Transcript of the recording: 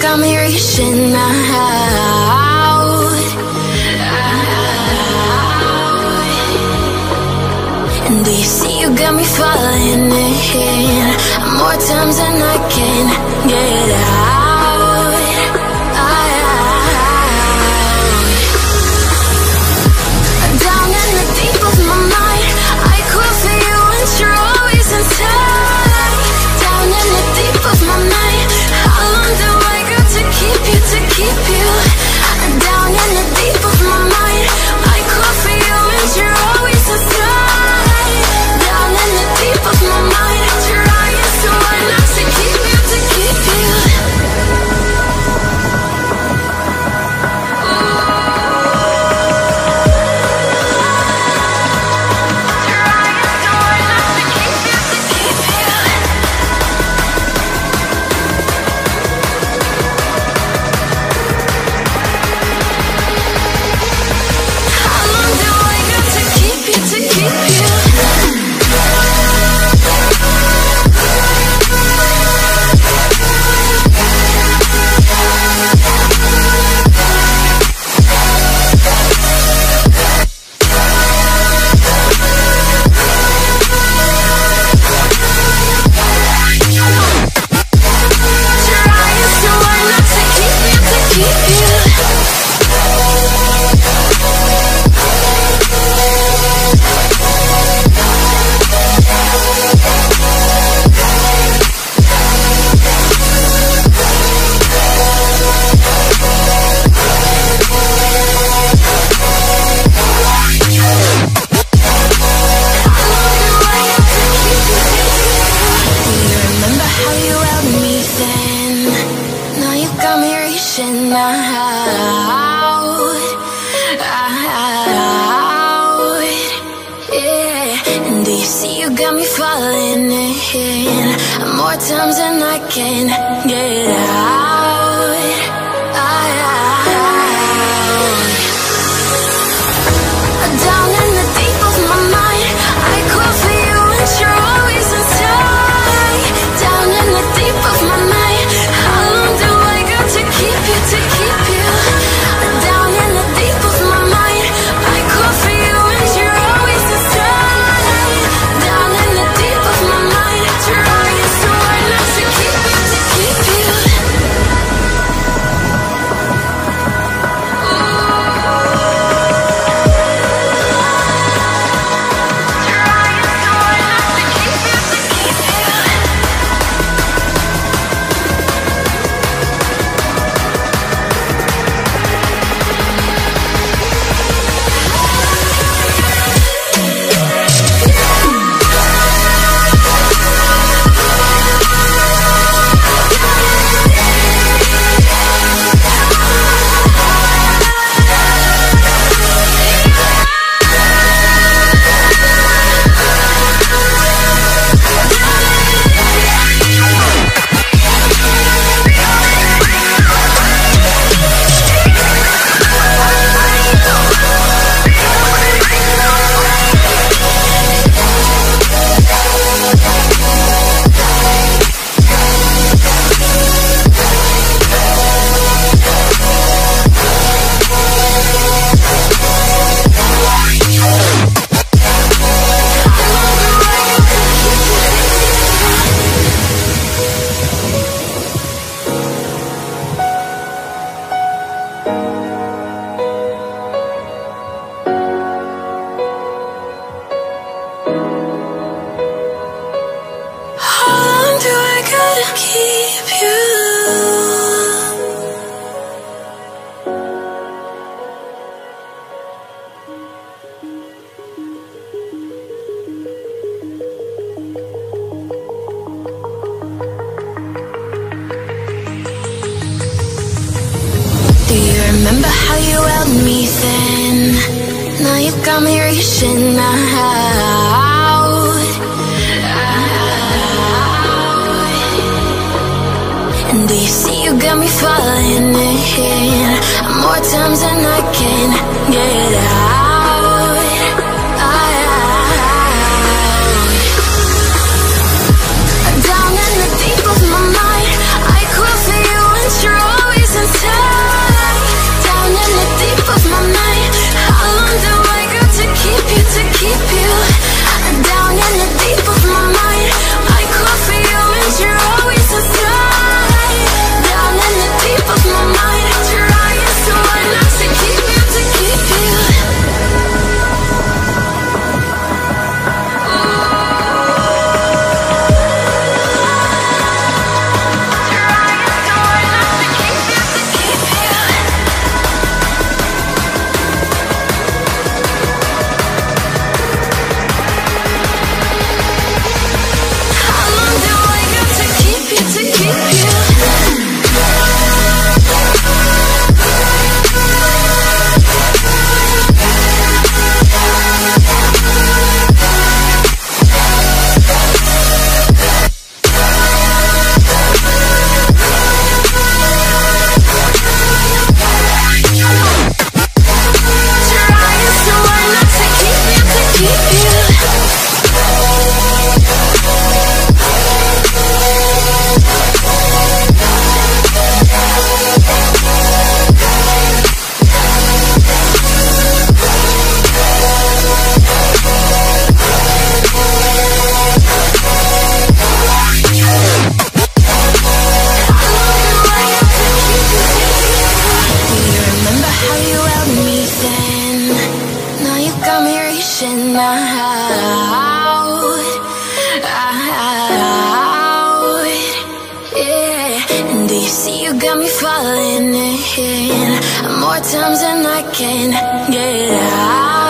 got me reaching out. And do you see you got me falling in more times than I can get out. Down in the deep of my mind, I call for you and you're always inside. Down in the deep of my mind, how long do I got to keep you, to keep you? Down in the deep of my mind, I call for you and you're always inside. Down in the deep of my mind, trying so hard not to keep you, to keep you. More times than I can get out. Down in the deep of my mind, I call for you and you're always inside. Down in the deep of my mind, how long do I got to keep you, to keep you? Down in the deep of my mind, I call for you and you're always inside. Down in the deep of my mind, trying so hard not to keep you, to keep you. Remember how you held me then? Now you got me reaching out. And do you see you got me falling in more times than I can get out. Down in the deep of my mind, I call for you and you're in more times than I can get out.